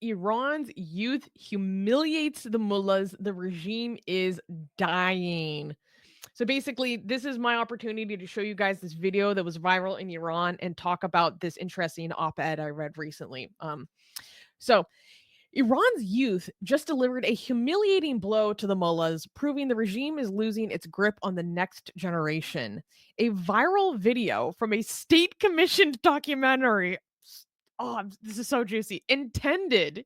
Iran's youth humiliates the mullahs. The regime is dying. So basically, this is my opportunity to show you guys this video that was viral in Iran and talk about this interesting op-ed I read recently. So Iran's youth just delivered a humiliating blow to the mullahs, proving the regime is losing its grip on the next generation. A viral video from a state commissioned documentary. Oh, this is so juicy. Intended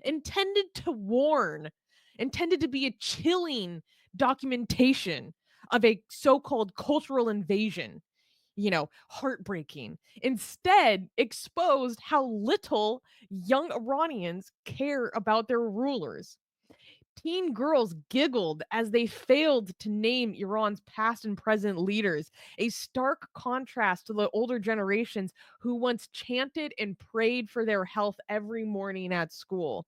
to warn, intended to be a chilling documentation of a so-called cultural invasion, heartbreaking, instead exposed how little young Iranians care about their rulers. Teen girls giggled as they failed to name Iran's past and present leaders, a stark contrast to the older generations who once chanted and prayed for their health every morning at school.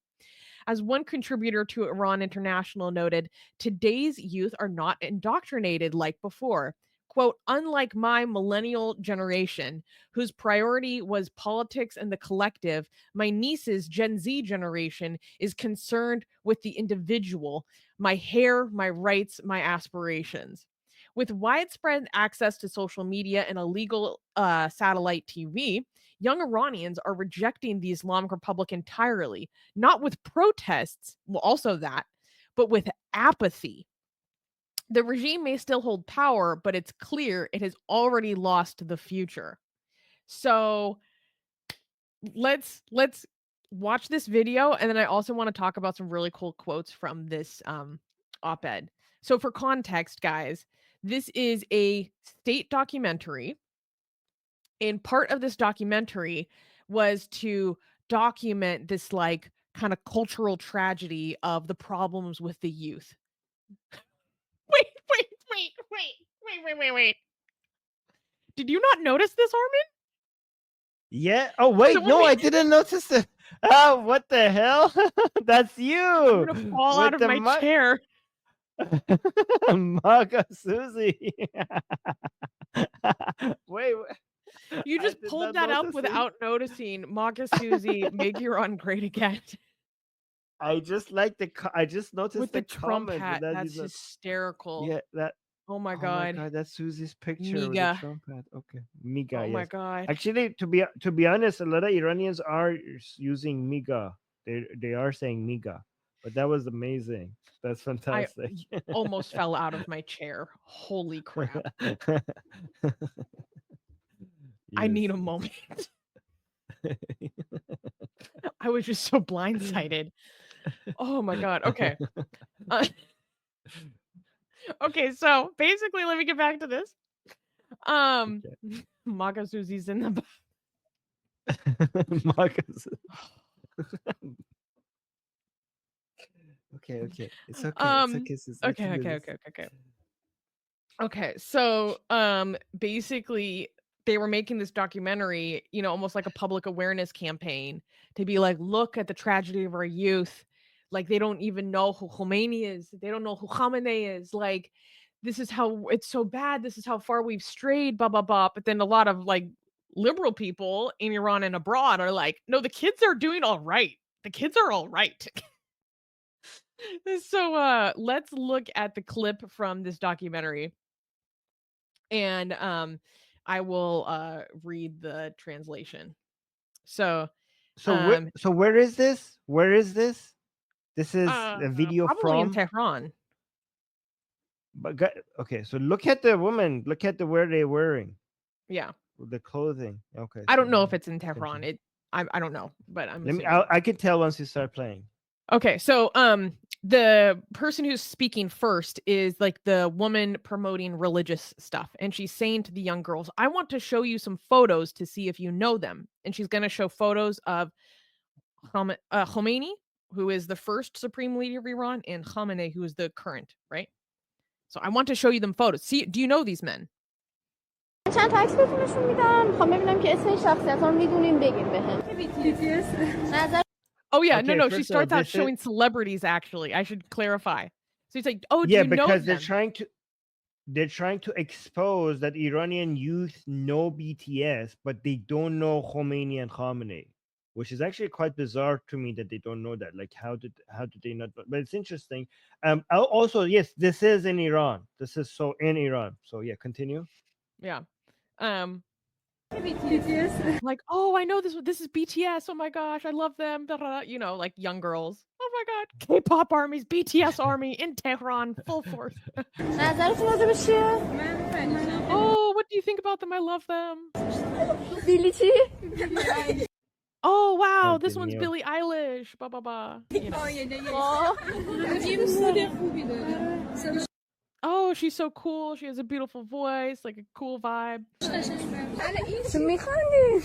As one contributor to Iran International noted, today's youth are not indoctrinated like before. Quote, unlike my millennial generation, whose priority was politics and the collective, my niece's Gen Z generation is concerned with the individual, my hair, my rights, my aspirations. With widespread access to social media and illegal satellite TV, young Iranians are rejecting the Islamic Republic entirely, not with protests, well, also that, but with apathy. The regime may still hold power, but it's clear it has already lost the future. So let's watch this video, and then I also want to talk about some really cool quotes from this op-ed. So for context, guys, this is a state documentary, and part of this documentary was to document this like kind of cultural tragedy of the problems with the youth. Wait, wait, wait, wait, wait, wait, wait, wait. Did you not notice this, Armin? Yeah. Oh, wait. No, I didn't notice it. Oh, what the hell? That's you. I'm gonna fall out of my chair. Maga Susie. Wait. You just pulled that up without noticing. Maga Susie, make Iran great again. I just noticed with the Trump comment, hat. That's hysterical. Yeah, that. Oh my god. That's Susie's picture Miga. with the Trump hat. Okay, Miga. Oh yes. my god. Actually, to be honest, a lot of Iranians are using Miga. They are saying Miga, but that was amazing. That's fantastic. I almost fell out of my chair. Holy crap. I need a moment. I was just so blindsided. Oh my god. Okay. Okay, so basically, let me get back to this. Maga Susie's in the Maga. Okay. It's okay. Okay. So, basically, they were making this documentary, almost like a public awareness campaign to be like, look at the tragedy of our youth. Like, they don't even know who Khomeini is. They don't know who Khamenei is. Like, this is how it's so bad. This is how far we've strayed, blah, blah, blah. But then a lot of like liberal people in Iran and abroad are like, no, the kids are doing all right. The kids are all right. So let's look at the clip from this documentary. And I will read the translation. So where is this? Where is this? This is a video probably in from Tehran. But okay, so look at the woman. Look at the where they're wearing. Yeah. The clothing. Okay. I don't know if it's in Tehran. I don't know, but I'm assuming. I can tell once you start playing. Okay, so the person who's speaking first is like the woman promoting religious stuff, and she's saying to the young girls, I want to show you some photos to see if you know them. And she's going to show photos of Khomeini, who is the first supreme leader of Iran, and Khamenei, who is the current, right? So I want to show you them photos. See, do you know these men? چند تا عکس بهتونشون میدم میخوام ببینم که اسم این شخصیت‌ها رو میدونیم بگیم بهم. Oh yeah, okay, no, she starts out showing celebrities. Actually, I should clarify. So he's like, "Oh, do you know them?" Yeah, because they're trying to expose that Iranian youth know BTS, but they don't know Khomeini and Khamenei. which is actually quite bizarre to me that they don't know that. Like, how did they not? But it's interesting. Also, yes, this is in Iran. This is so in Iran. So yeah, continue. Yeah. Um, BTS. like, oh, I know this is BTS. Oh my gosh, I love them. Da, da, da. You know, like young girls. Oh my god, K-pop armies, BTS army in Tehran, full force. نظرتون راجع به چیه؟ Oh, what do you think about them? I love them. بیلی چی؟ Oh wow, this one's Continue. Billie Eilish. Ba ba ba. You know. Oh, she's so cool. She has a beautiful voice, like a cool vibe. چون میخوانی؟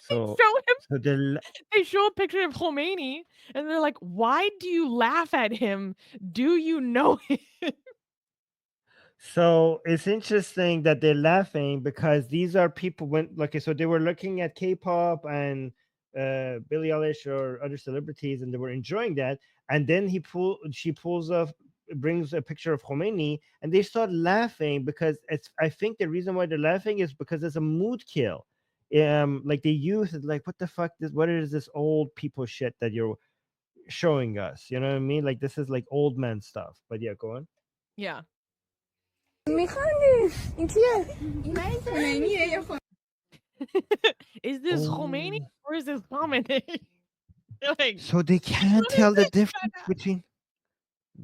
So Show him. so the They show a picture of Khomeini, and they're like, "Why do you laugh at him? Do you know him?" So it's interesting that they're laughing because these are people when okay, so they were looking at K-pop and Billie Eilish or other celebrities, and they were enjoying that. And then she pulls off, brings a picture of Khomeini, and they start laughing because it's. I think the reason why they're laughing is because it's a mood kill. Like the youth is like, what the fuck? What is this old people shit that you're showing us? You know what I mean? Like this is like old man stuff. But yeah, go on. Yeah. میخوانی؟ این کیه؟ Is this Khomeini or is this Khamenei? They're like, So they can't "What is tell the this, difference Shana?" between.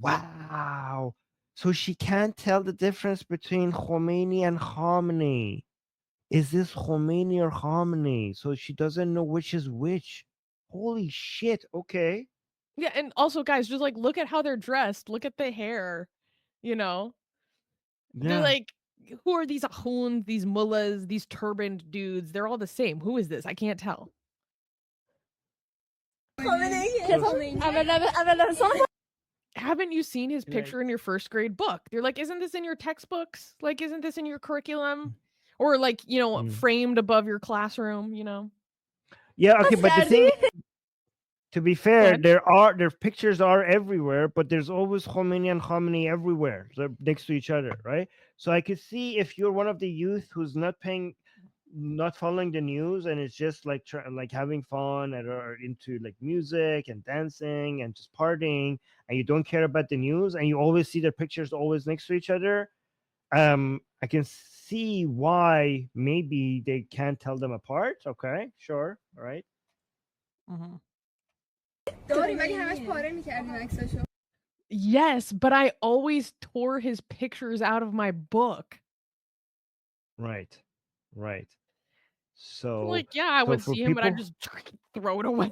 Wow. So she can't tell the difference between Khomeini and Khamenei. Is this Khomeini or Khamenei? So she doesn't know which is which. Holy shit. Okay. Yeah, and also, guys, just like look at how they're dressed. Look at the hair. You know, they're Yeah. like, who are these Akhunds, these mullahs, these turbaned dudes? They're all the same. Who is this? I can't tell. Haven't you seen his picture in your first grade book? They're like, isn't this in your textbooks? Like, isn't this in your curriculum? Or like, you know, Mm. framed above your classroom, you know? Yeah, okay, but the thing, to be fair, ahead. their pictures are everywhere, but there's always Khomeini and Khamenei everywhere. They're next to each other, right? So I could see if you're one of the youth who's not following the news, and it's just like like having fun and are into like music and dancing and just partying, and you don't care about the news, and you always see their pictures always next to each other. I can see why maybe they can't tell them apart. Okay, sure, all right. Mhm. داری ولی همش پاره میکردیم عکساشو. Yes, but I always tore his pictures out of my book. Right, right. I'm So like, yeah, I so would for see him, but I people just throw it away.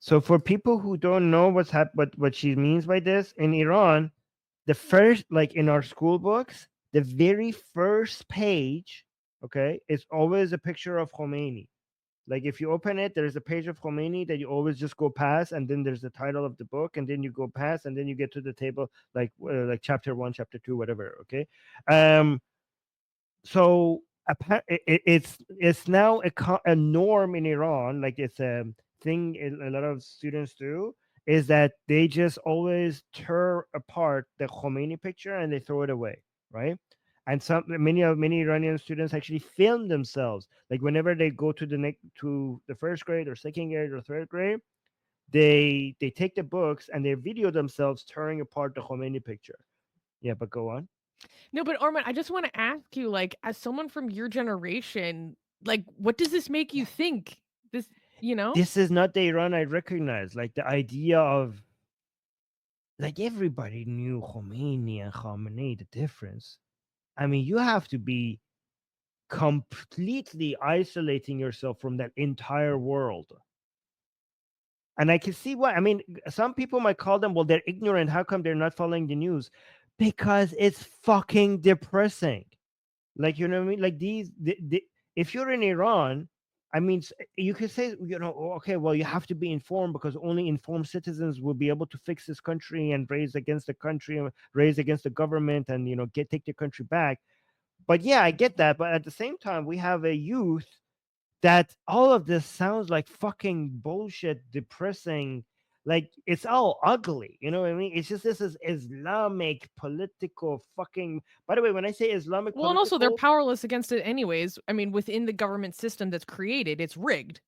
so for people who don't know what she means by this, in Iran, the first, like in our school books, the very first page, okay, is always a picture of Khomeini. Like if you open it, there's a page of Khomeini that you always just go past, and then there's the title of the book, and then you go past, and then you get to the table, like chapter 1, chapter 2, whatever. Okay, so it's now a norm in Iran, like it's a thing a lot of students do, is that they just always tear apart the Khomeini picture and they throw it away, right? And many Iranian students actually film themselves, like whenever they go to the first grade or second grade or third grade, they take the books and they video themselves tearing apart the Khomeini picture. Yeah, but go on. No, but Armin, I just want to ask you, like, as someone from your generation, like, what does this make you think? This, you know? This is not the Iran I recognize. Like the idea of, like, everybody knew Khomeini and Khamenei, the difference. I mean, you have to be completely isolating yourself from that entire world. And I can see why. I mean, some people might call them, well, they're ignorant. How come they're not following the news? Because it's fucking depressing. Like, you know what I mean? Like if you're in Iran, I mean, you could say, you know, okay, well, you have to be informed because only informed citizens will be able to fix this country and raise against the country and raise against the government and, you know, take the country back. But yeah, I get that. But at the same time, we have a youth that all of this sounds like fucking bullshit, depressing. Like it's all ugly, you know what I mean? It's just this is Islamic political fucking. By the way, when I say Islamic Well, and also they're political, powerless against it anyways. I mean, within the government system that's created, it's rigged.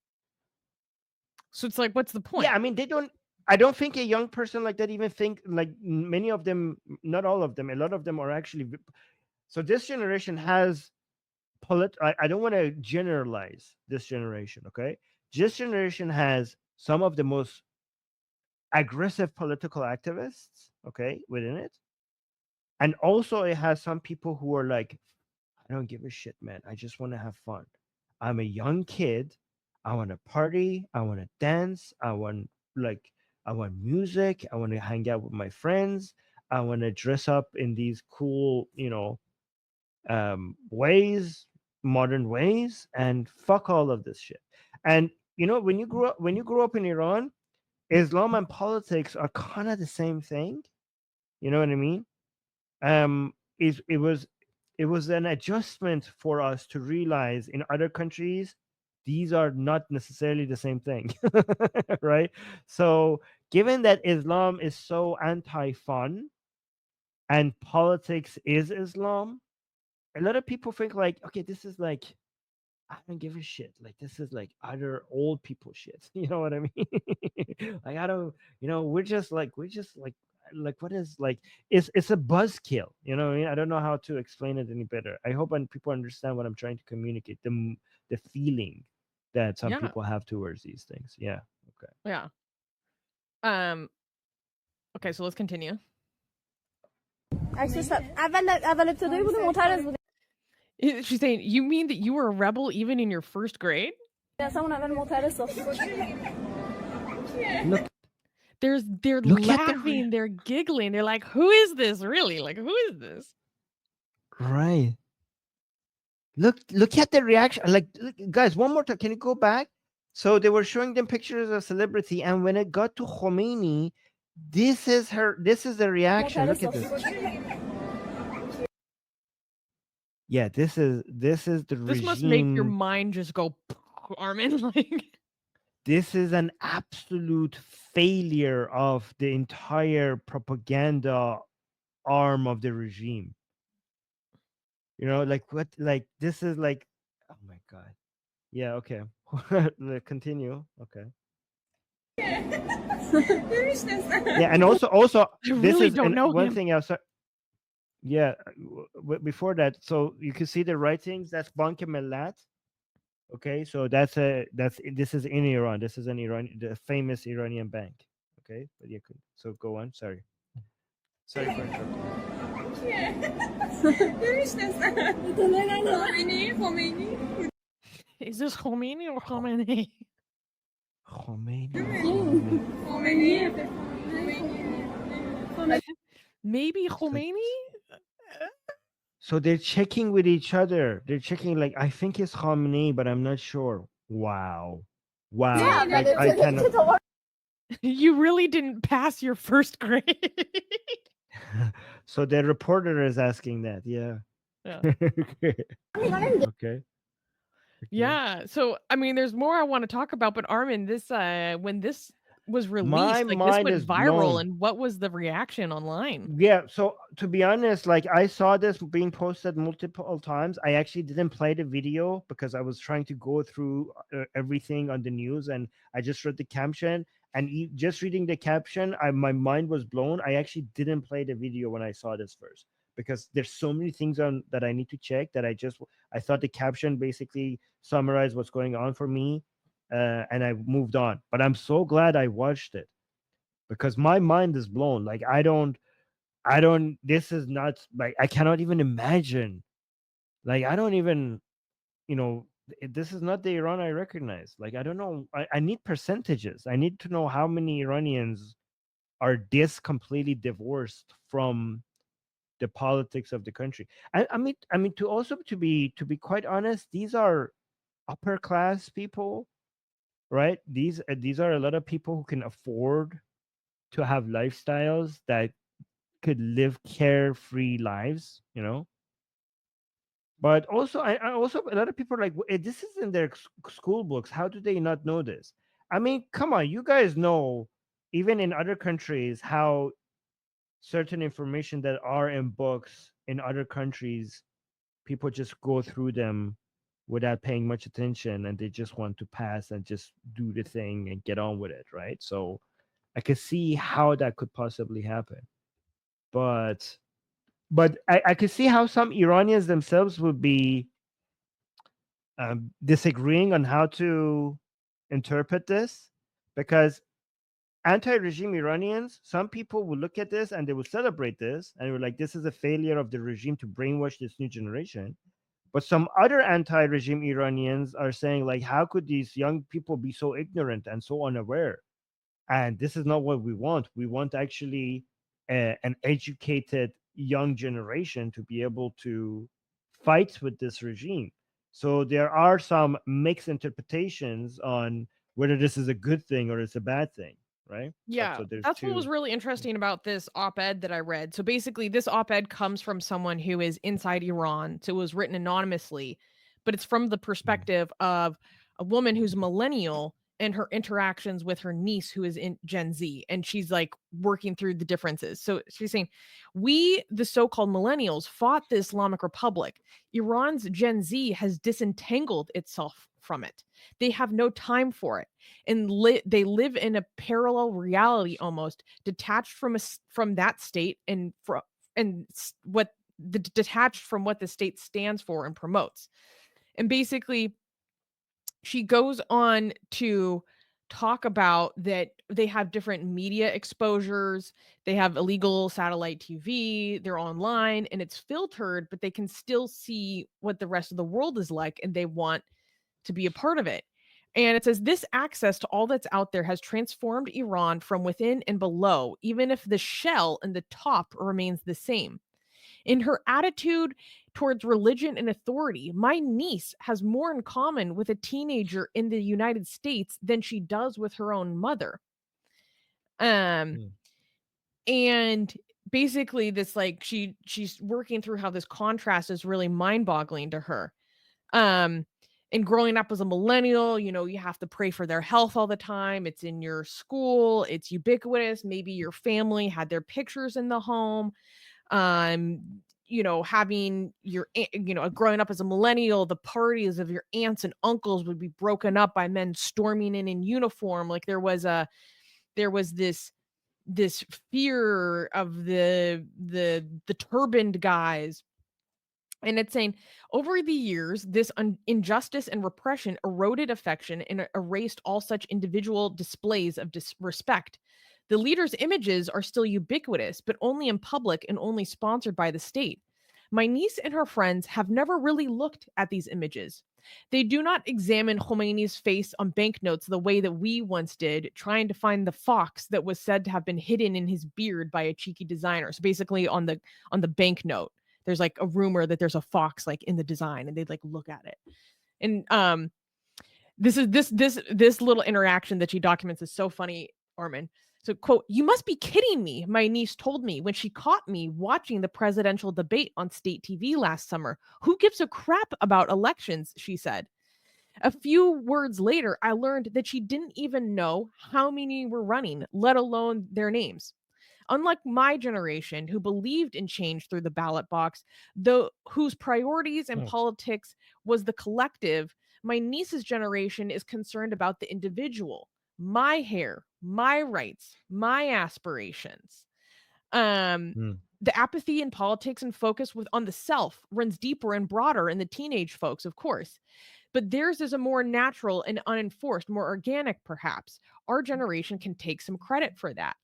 So it's like, what's the point? yeah, I mean they don't. I don't think a young person like that even think like many of them, not all of them, a lot of them are actually. So this generation has I don't want to generalize this generation, okay? This generation has some of the most aggressive political activists, okay, within it. And also it has some people who are like, I don't give a shit, man. I just want to have fun. I'm a young kid. I want to party. I want to dance. I want music. I want to hang out with my friends. I want to dress up in these cool, ways, modern ways, and fuck all of this shit. And when you grow up in Iran, Islam and politics are kind of the same thing. You know what I mean? Um, it, it was it was an adjustment for us to realize in other countries these are not necessarily the same thing, right? So, given that Islam is so anti-fun and politics is Islam, a lot of people think like, okay, this is like I don't give a shit. Like this is like other old people shit. You know what I mean? Like I don't, we're just like what is like it's a buzzkill. You know what I mean? I don't know how to explain it any better. I hope people understand what I'm trying to communicate. The feeling that some Yeah. people have towards these things. Yeah. Okay. Yeah. Um. Okay, so let's continue. اول ابتدایی بوده معترض بوده She's saying, you mean that you were a rebel even in your first grade? اصلا اون اول معترض ساخته Look, They're Look at the laughing, they're giggling, they're like, who is this really? Like, who is this? right. Look at the reaction. Like, look, guys, one more time. Can you go back? So they were showing them pictures of celebrity, and when it got to Khomeini, this is the reaction. Look at this. Yeah, this is the This must make your regime. mind just go, Armin. Like, This is an absolute failure of the entire propaganda arm of the regime. You know, like what? Like this is like, oh my god. Yeah. Okay. Continue. Okay. Yeah, and also I this really is don't know one him. thing else. Yeah, before that, so you can see the writings. That's Bank Millat. Okay, so this is in Iran. This is the famous Iranian bank. Okay, but you could so go on. Sorry for interrupting. Is this Khomeini or Khomeini? Maybe Khomeini? So they're checking with each other. They're checking like I think it's Khamenei, but I'm not sure. Wow. Yeah, Like, I cannot. You really didn't pass your first grade. So the reporter is asking that. Yeah. Yeah. Okay. Yeah. So I mean, there's more I want to talk about, but Armin, this when this was released, like this mind went is viral, blown. and what was the reaction online? Yeah, so to be honest, like I saw this being posted multiple times. I actually didn't play the video because I was trying to go through everything on the news, and I just read the caption. And just reading the caption, my mind was blown. I actually didn't play the video when I saw this first because there's so many things on that I need to check that I thought the caption basically summarized what's going on for me, and I moved on. But I'm so glad I watched it because my mind is blown. Like this is not like I cannot even imagine. Like I don't even, this is not the Iran I recognize. Like I don't know. I need percentages. I need to know how many Iranians are this completely divorced from the politics of the country. I mean to be quite honest, these are upper class people, right? These are a lot of people who can afford to have lifestyles that could live carefree lives, But also, I also a lot of people are like, This is in their school books. How do they not know this?" I mean, come on, you guys know even in other countries, how certain information that are in books in other countries, people just go through them without paying much attention, and they just want to pass and just do the thing and get on with it, right? So I could see how that could possibly happen. But I could see how some Iranians themselves would be disagreeing on how to interpret this, because anti-regime Iranians, some people will look at this and they will celebrate this and we're like, this is a failure of the regime to brainwash this new generation. But some other anti-regime Iranians are saying, like, how could these young people be so ignorant and so unaware? And this is not what we want. We want actually an educated young generation to be able to fight with this regime. So there are some mixed interpretations on whether this is a good thing or it's a bad thing, right? But Yeah, so there's that's what was two. really interesting about this op-ed that I read. So basically, this op-ed comes from someone who is inside Iran. So it was written anonymously, but it's from the perspective of a woman who's a millennial and her interactions with her niece who is in Gen Z. And she's like working through the differences. So she's saying, we, the so-called millennials, fought the Islamic Republic. Iran's Gen Z has disentangled itself from it. They have no time for it, and they live in a parallel reality, almost detached from that state, and what the detached from what the state stands for and promotes. And basically, she goes on to talk about that they have different media exposures, they have illegal satellite TV, they're online, and it's filtered, but they can still see what the rest of the world is like, and they want to be a part of it. And it says this access to all that's out there has transformed Iran from within and below, even if the shell and the top remains the same. In her attitude towards religion and authority, my niece has more in common with a teenager in the United States than she does with her own mother. Um, Mm. and basically this, like, she's working through how this contrast is really mind-boggling to her. Um, and growing up as a millennial, you have to pray for their health all the time. It's in your school, it's ubiquitous. Maybe your family had their pictures in the home. Having growing up as a millennial, the parties of your aunts and uncles would be broken up by men storming in uniform. Like there was this fear of the turbaned guys. And it's saying, over the years, this injustice and repression eroded affection and erased all such individual displays of respect. The leaders' images are still ubiquitous, but only in public and only sponsored by the state. My niece and her friends have never really looked at these images. They do not examine Khomeini's face on banknotes the way that we once did, trying to find the fox that was said to have been hidden in his beard by a cheeky designer. So basically, on the banknote, there's like a rumor that there's a fox like in the design, and they'd like look at it. And this little interaction that she documents is so funny, Armin. So, quote, "You must be kidding me," my niece told me when she caught me watching the presidential debate on state TV last summer. "Who gives a crap about elections?" she said. A few words later, I learned that she didn't even know how many were running, let alone their names. Unlike my generation, who believed in change through the ballot box, though whose priorities in Mm. politics was the collective, my niece's generation is concerned about the individual, my hair, my rights, my aspirations. Um, Mm. the apathy in politics and focus on the self runs deeper and broader in the teenage folks, of course. But theirs is a more natural and unenforced, more organic, perhaps. Our generation can take some credit for that.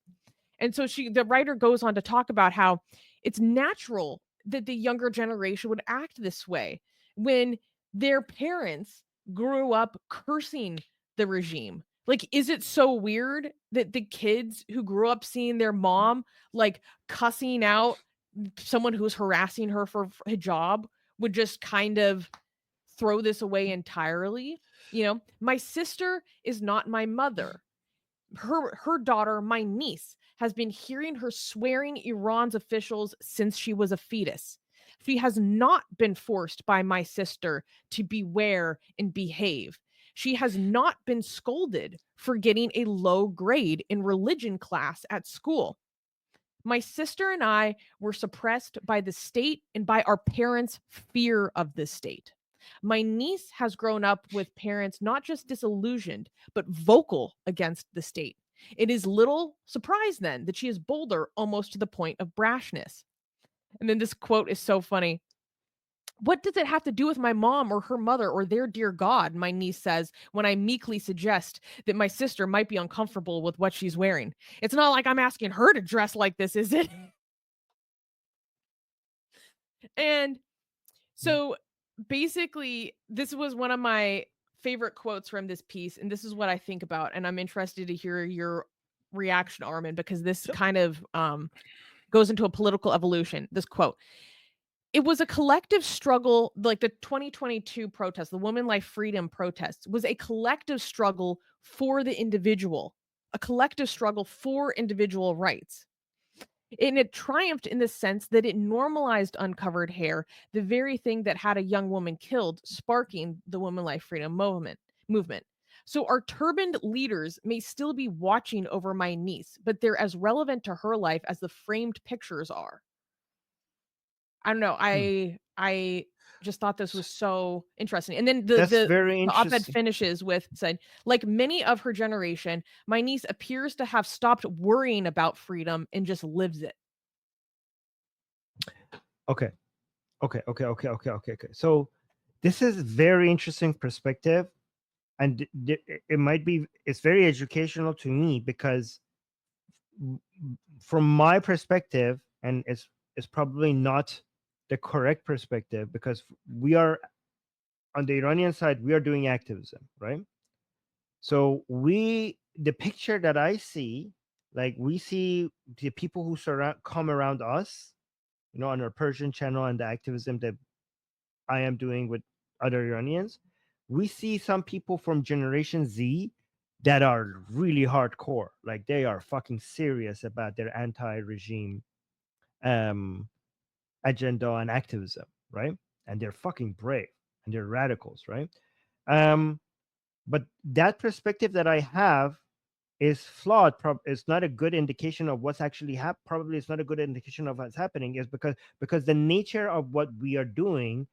And so the writer goes on to talk about how it's natural that the younger generation would act this way when their parents grew up cursing the regime. Like, is it so weird that the kids who grew up seeing their mom like cussing out someone who's harassing her for hijab would just kind of throw this away entirely? My sister is not my mother. Her daughter, my niece, has been hearing her swearing Iran's officials since she was a fetus. She has not been forced by my sister to beware and behave. She has not been scolded for getting a low grade in religion class at school. My sister and I were suppressed by the state and by our parents' fear of the state. My niece has grown up with parents not just disillusioned, but vocal against the state. It is little surprise then that she is bolder almost to the point of brashness. And then this quote is so funny. What does it have to do with my mom or her mother or their dear God? My niece says when I meekly suggest that my sister might be uncomfortable with what she's wearing. It's not like I'm asking her to dress like this, is it? And so basically, this was one of my favorite quotes from this piece. And this is what I think about. And I'm interested to hear your reaction, Armin, because this So- kind of goes into a political evolution. This quote. It was a collective struggle, like the 2022 protest, the Women Life Freedom protests, was a collective struggle for the individual, a collective struggle for individual rights. And it triumphed in the sense that it normalized uncovered hair, the very thing that had a young woman killed, sparking the Women Life Freedom movement. So our turbaned leaders may still be watching over my niece, but they're as relevant to her life as the framed pictures are. I don't know. I just thought this was so interesting. And then That's the very op-ed interesting. finishes with said, like many of her generation, my niece appears to have stopped worrying about freedom and just lives it. Okay. So this is very interesting perspective, and it might be, it's very educational to me because from my perspective, and it's probably not the correct perspective, because we are on the Iranian side, we are doing activism, right? So the picture that I see, like we see the people who come around us, on our Persian channel and the activism that I am doing with other Iranians, we see some people from Generation Z that are really hardcore. Like they are fucking serious about their anti-regime um, agenda and activism, right? And they're fucking brave and they're radicals, right? Um, but that perspective that I have is flawed. It's not a good indication of what's actually happening. Probably it's not a good indication of what's happening. Is because the nature of what we are doing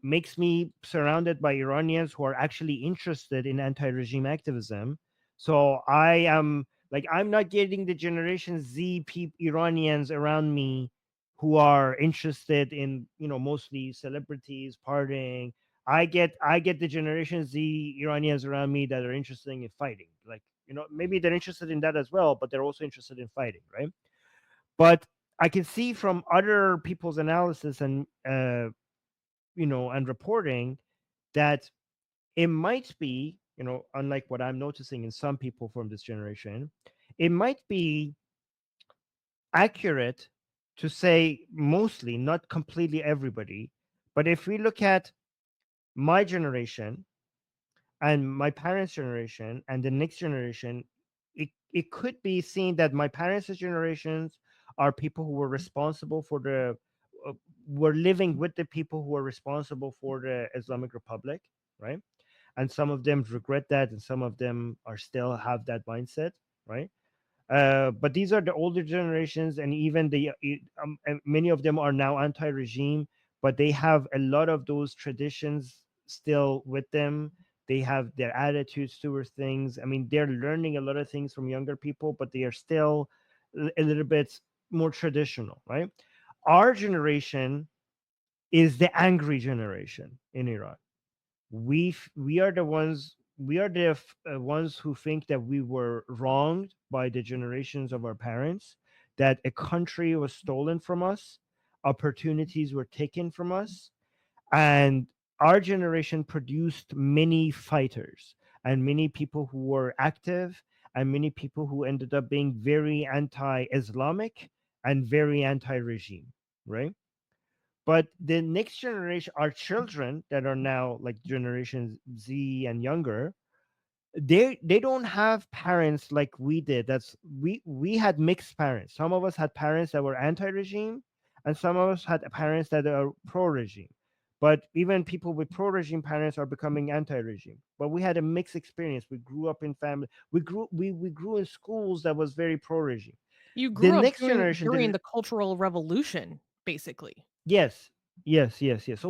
makes me surrounded by Iranians who are actually interested in anti-regime activism. So I am like, I'm not getting the Generation Z Iranians around me who are interested in, mostly celebrities partying. I get the Generation Z Iranians around me that are interested in fighting. Like, maybe they're interested in that as well, but they're also interested in fighting, right? But I can see from other people's analysis and and reporting that it might be, unlike what I'm noticing in some people from this generation, it might be accurate to say mostly, not completely everybody, but if we look at my generation and my parents' generation and the next generation, it could be seen that my parents' generations are people who were responsible for were living with the people who were responsible for the Islamic Republic, right? And some of them regret that, and some of them are still have that mindset, right? But these are the older generations, and even and many of them are now anti-regime, but they have a lot of those traditions still with them. They have their attitudes towards things. I mean, they're learning a lot of things from younger people, but they are still a little bit more traditional, right? Our generation is the angry generation in Iran. We are the ones, ones who think that we were wronged by the generations of our parents, that a country was stolen from us, opportunities were taken from us, and our generation produced many fighters and many people who were active and many people who ended up being very anti-Islamic and very anti-regime, right? But the next generation, our children that are now like Generation Z and younger, they don't have parents like we did. We had mixed parents. Some of us had parents that were anti-regime, and some of us had parents that are pro-regime. But even people with pro-regime parents are becoming anti-regime. But we had a mixed experience. We grew up in family. We grew in schools that was very pro-regime. You The grew up next generation, during the Cultural Revolution, basically. yes, yes, yes, yes. So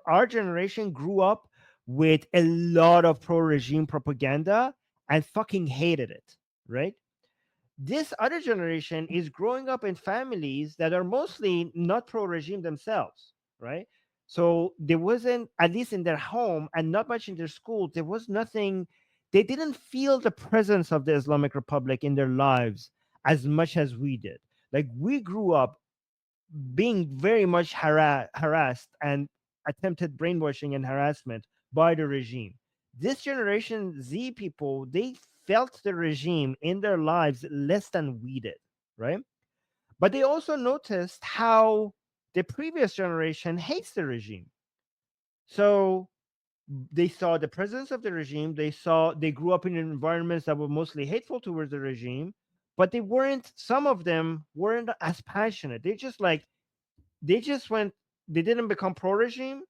our generation grew up with a lot of pro-regime propaganda and fucking hated it, right? This other generation is growing up in families that are mostly not pro-regime themselves, right? So there wasn't, at least in their home and not much in their school, there was nothing. They didn't feel the presence of the Islamic Republic in their lives as much as we did. Like, we grew up being very much harassed and attempted brainwashing and harassment by the regime. This generation Z people, they felt the regime in their lives less than we did, right? But they also noticed how the previous generation hates the regime. So they saw the presence of the regime. They grew up in environments that were mostly hateful towards the regime, but they weren't. Some of them weren't as passionate. They just went. They didn't become pro-regime,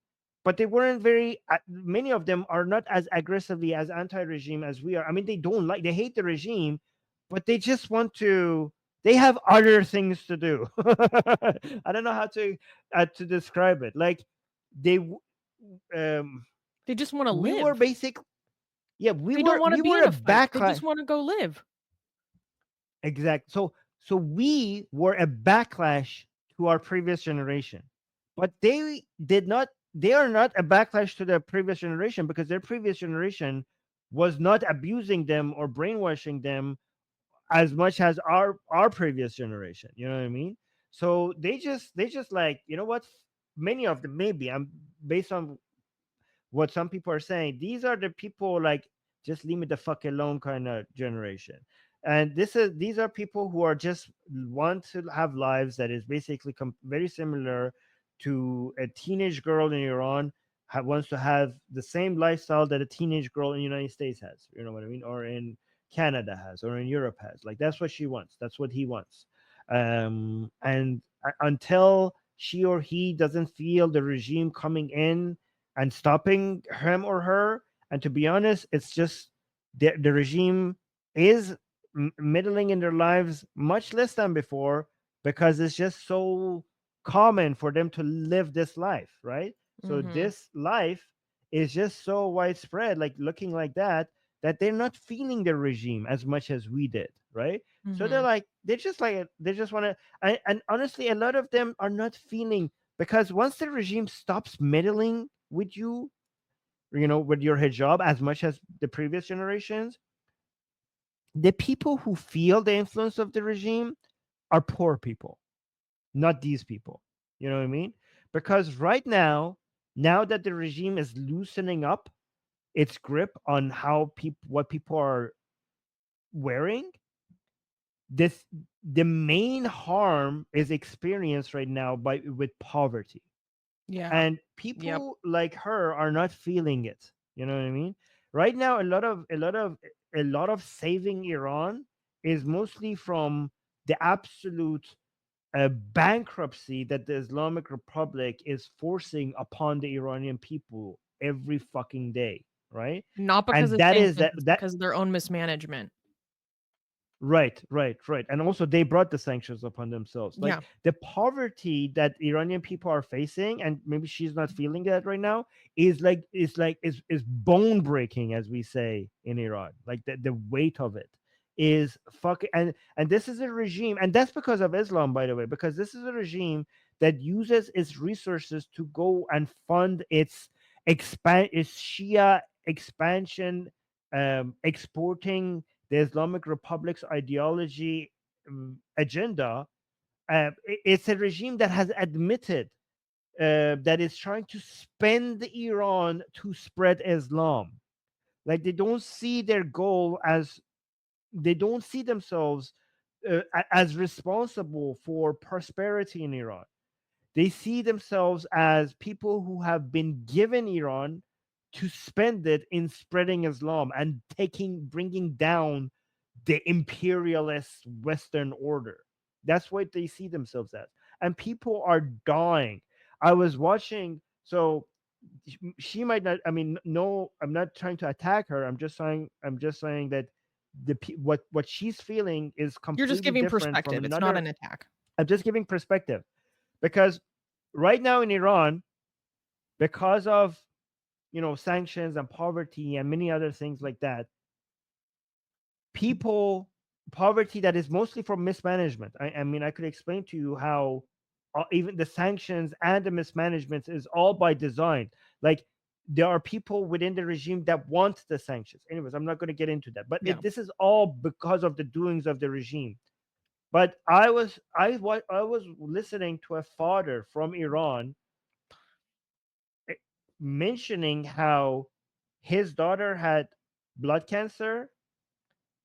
but they weren't very. Many of them are not as aggressively as anti-regime as we are. I mean, they hate the regime, but they just want to. They have other things to do. I don't know how to describe it. Like, they um They just want to we were live. basic yeah They don't want to we be were in a a fight. They just backlash. want to go live. Exact. So we were a backlash to our previous generation, but they are not a backlash to their previous generation, because their previous generation was not abusing them or brainwashing them as much as our previous generation. You know what I mean? So they just like, you know what, many of them, maybe I'm based on what some people are saying, these are the people like, just leave me the fuck alone kind of generation. And these are people who are just want to have lives that is basically very similar to a teenage girl in Iran wants to have the same lifestyle that a teenage girl in the United States has, you know what I mean, or in Canada has, or in Europe has. Like, that's what she wants, that's what he wants. And until she or he doesn't feel the regime coming in and stopping him or her. And to be honest, it's just the regime is middling in their lives much less than before, because it's just so common for them to live this life, right? So Mm-hmm. this life is just so widespread, like looking like that they're not feeling the regime as much as we did, right? So Mm-hmm. they just want to, and honestly, a lot of them are not feeling, because once the regime stops meddling with you, with your hijab as much as the previous generations, the people who feel the influence of the regime are poor people, not these people. You know what I mean? Because right now that the regime is loosening up its grip on what people are wearing, this the main harm is experienced right now with poverty. Yeah. And Yep. people like her are not feeling it. You know what I mean? Right now, a lot of saving Iran is mostly from the absolute bankruptcy that the Islamic Republic is forcing upon the Iranian people every fucking day, right? Not because And of that is sanctions, that it's that because of their own mismanagement. Right, right, right. And also they brought the sanctions upon themselves. Like, Yeah. the poverty that Iranian people are facing, and maybe she's not feeling that right now, is bone breaking, as we say in Iran. Like, the weight of it is fucking, and this is a regime, and that's because of Islam, by the way, because this is a regime that uses its resources to go and fund its Shia expansion, exporting the Islamic Republic's ideology, agenda. It's a regime that has admitted that it's trying to spend Iran to spread Islam. Like, they don't see themselves as responsible for prosperity in Iran. They see themselves as people who have been given Iran to spend it in spreading Islam and bringing down the imperialist Western order. That's what they see themselves as. And people are dying. I was watching So she might not. I mean, no, I'm not trying to attack her. I'm just saying that what she's feeling is You're just completely giving different from perspective. It's not another. an attack. I'm just giving perspective because right now in Iran, because of sanctions and poverty and many other things like that, people poverty that is mostly from mismanagement. I mean, I could explain to you how even the sanctions and the mismanagement is all by design. Like there are people within the regime that want the sanctions. Anyways, I'm not going to get into that, but Yeah. this is all because of the doings of the regime. But I was listening to a father from Iran mentioning how his daughter had blood cancer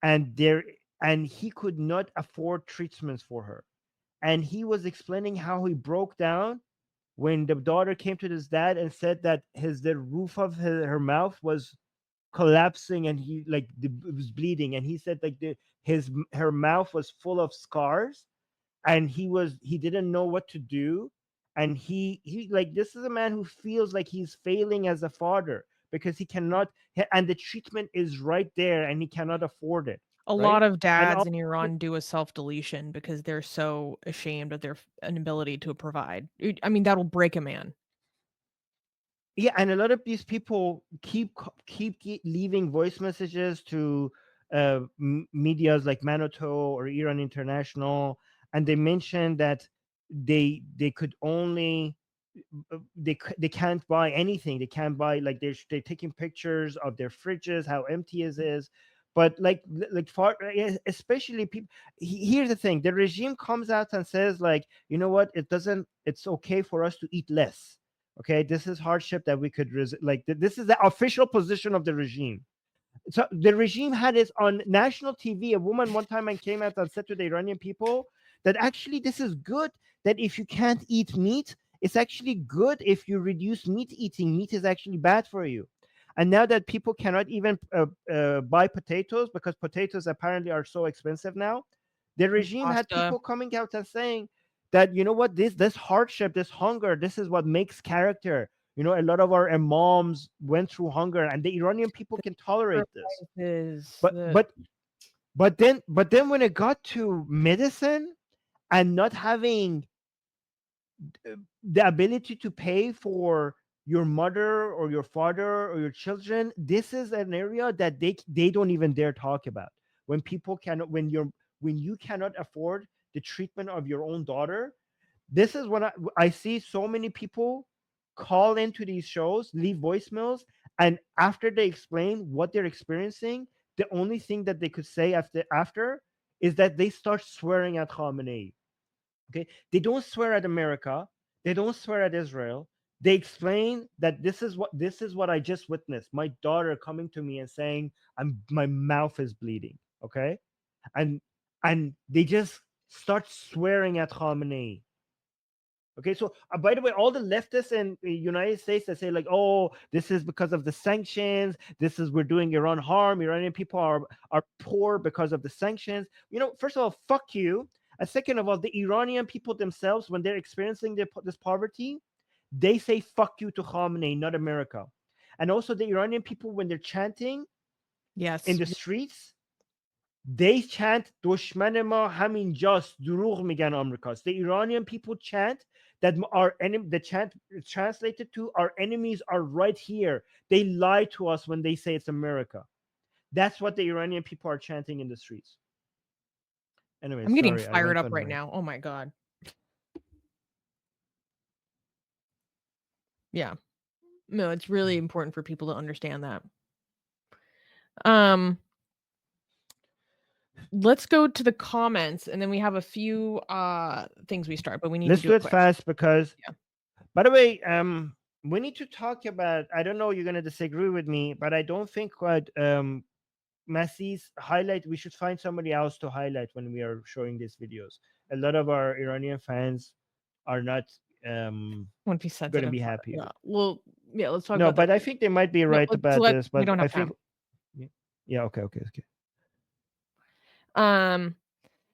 and he could not afford treatments for her, and he was explaining how he broke down when the daughter came to his dad and said that the roof of her mouth was collapsing and he like it was bleeding, and he said like her mouth was full of scars, and he didn't know what to do, and he like this is a man who feels like he's failing as a father because he cannot, and the treatment is right there and he cannot afford it, A right? lot of And dads also, in Iran do a self-deletion because they're so ashamed of their inability to provide. I mean, that'll break a man. yeah, and a lot of these people keep leaving voice messages to medias like Manoto or Iran International, and they mention that they could only they can't buy anything. They can't buy, like they're taking pictures of their fridges, how empty it is. But like for especially people, here's the thing: the regime comes out and says like, you know what, it's okay for us to eat less. Okay, this is hardship that we could this is the official position of the regime. So the regime had this on national TV. A woman one time and came out and said to the Iranian people that actually this is good, that if you can't eat meat, it's actually good if you reduce meat eating. Meat is actually bad for you. And now that people cannot even buy potatoes because potatoes apparently are so expensive now, the And regime had pasta. people coming out and saying that, you know what, this hardship, this hunger, this is what makes character. A lot of our imams went through hunger, and the Iranian people The can tolerate this. sacrifices, But the but but then when it got to medicine and not having the ability to pay for your mother or your father or your children, this is an area that they don't even dare talk about. When people cannot, when you cannot afford the treatment of your own daughter, this is when I see so many people call into these shows, leave voicemails, and after they explain what they're experiencing, the only thing that they could say after is that they start swearing at Khamenei. Okay, they don't swear at America, they don't swear at Israel. They explain that this is what I just witnessed. My daughter coming to me and saying, my mouth is bleeding. Okay, and they just start swearing at Khamenei. Okay, so by the way, all the leftists in the United States that say like, "Oh, this is because of the sanctions. This is we're doing Iran harm. Iranian people are poor because of the sanctions." First of all, fuck you. And second of all, the Iranian people themselves, when they're experiencing this poverty, they say "fuck you" to Khamenei, not America. And also, the Iranian people, when they're chanting in yes. the streets, they chant دشمن ما همینجاست دروغ میگن آمریکاست. The Iranian people chant that our enemy, the chant translated to our enemies are right here. They lie to us when they say it's America. That's what the Iranian people are chanting in the streets. Anyway, I'm getting sorry, I fired went up on right my. now. Oh my god. Yeah. No, it's really important for people to understand that. Let's go to the comments, and then we have a few things we start, but we need Let's to do do it it quick. fast because, Yeah. by the way, we need to talk about. I don't know, you're gonna disagree with me, but I don't think what Massey's highlight. We should find somebody else to highlight when we are showing these videos. A lot of our Iranian fans are not Won't be going to sensitive. be happy. Yeah. Well, yeah, let's talk No, about but that. I think they might be No, right about let this. we But don't I have think, time. yeah, okay, okay.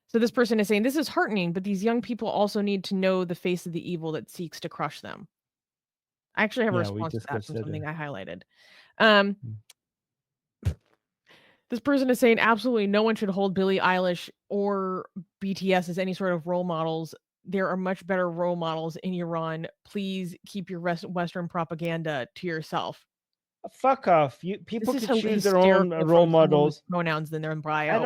So this person is saying this is heartening, but these young people also need to know the face of the evil that seeks to crush them. I actually have a Yeah, we response to that discussed from that. something I highlighted. Um, this person is saying absolutely no one should hold Billie Eilish or BTS as any sort of role models. There are much better role models in Iran. Please keep your Western propaganda to yourself. Fuck off. This People is could choose their own hysterical role from someone with models. pronouns in their And bio.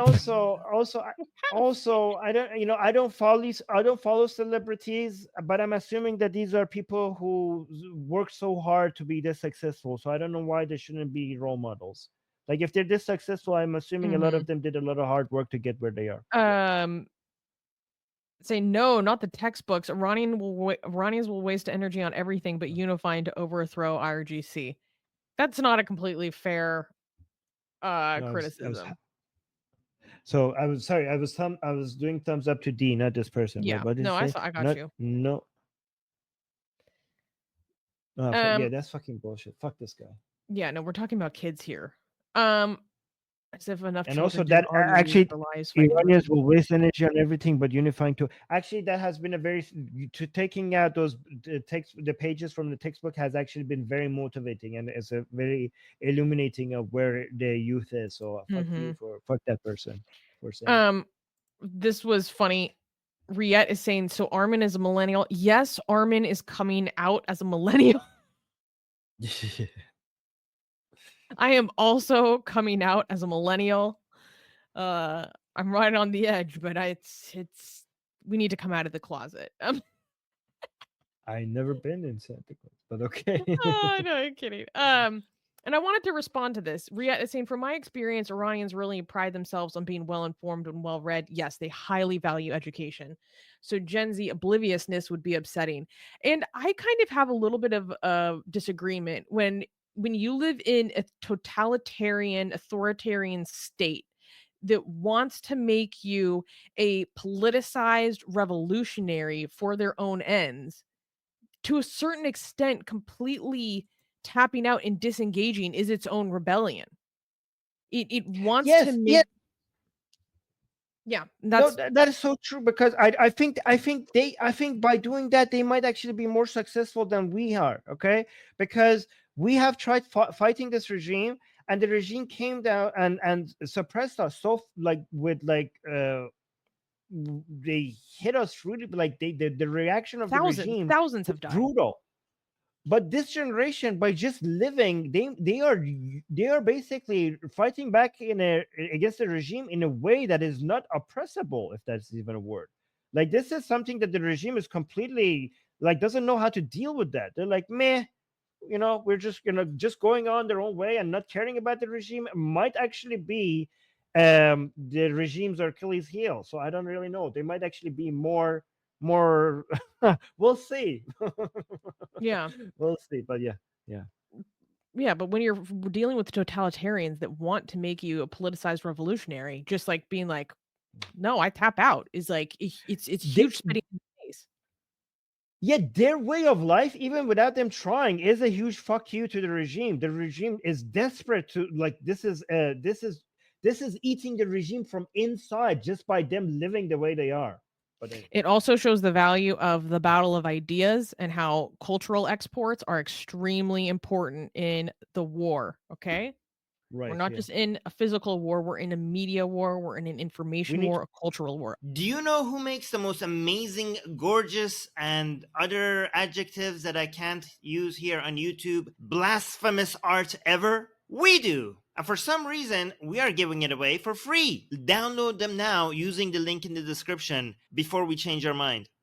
also, I don't follow celebrities, but I'm assuming that these are people who work so hard to be this successful. So I don't know why they shouldn't be role models. Like if they're this successful, I'm assuming a lot of them did a lot of hard work to get where they are. Say no, not the textbooks. Iranians will waste energy on everything but unifying to overthrow IRGC. That's not a completely fair criticism. So I was sorry. I was doing thumbs up to D, not this person. Yeah, What did no, you say? I got you. No. Oh, yeah, that's fucking bullshit. Fuck this guy. Yeah, no, we're talking about kids here. As if enough And also children that didn't already lose actually their lives fighting for Iranians will waste energy on everything but unifying to actually that has been a very to taking out those the pages from the textbook has actually been very motivating and it's a very illuminating of where the youth is. So fuck that person for saying. This was funny. Riette is saying, so Armin is a millennial. Yes, Armin is coming out as a millennial. I am also coming out as a millennial. I'm right on the edge, but it's we need to come out of the closet. I never been in Santa Claus, but okay. Oh, no, I'm kidding. And I wanted to respond to this. Riette is saying, from my experience, Iranians really pride themselves on being well informed and well read. Yes, they highly value education. So Gen Z obliviousness would be upsetting. And I kind of have a little bit of disagreement when you live in a totalitarian, authoritarian state that wants to make you a politicized revolutionary for their own ends, to a certain extent, completely tapping out and disengaging is its own rebellion. It wants to Yes, make yes. Yeah, No, that's that is so true because I think by doing that they might actually be more successful than we are. Okay, because we have tried fighting this regime and the regime came down and suppressed us so like with like they hit us really like the reaction of the regime thousands was have died. brutal. But this generation, by just living, they are basically fighting back against the regime in a way that is not oppressible, if that's even a word. Like this is something that the regime is completely like doesn't know how to deal with that. They're like, meh, we're just just going on their own way and not caring about the regime might actually be the regime's Achilles heel. So I don't really know. They might actually be more we'll see. Yeah. We'll see. But yeah. Yeah, but when you're dealing with totalitarians that want to make you a politicized revolutionary, just like being like, no, I tap out is like it's huge spitting in the face. Yet their way of life, even without them trying, is a huge fuck you to the regime. The regime is desperate to like this is eating the regime from inside just by them living the way they are. But anyway. It also shows the value of the battle of ideas and how cultural exports are extremely important in the war. Okay. Right. We're not just in a physical war, we're in a media war, we're in an information war, a cultural war. Do you know who makes the most amazing, gorgeous, and other adjectives that I can't use here on YouTube, blasphemous art ever? We do! And for some reason, we are giving it away for free. Download them now using the link in the description before we change our mind.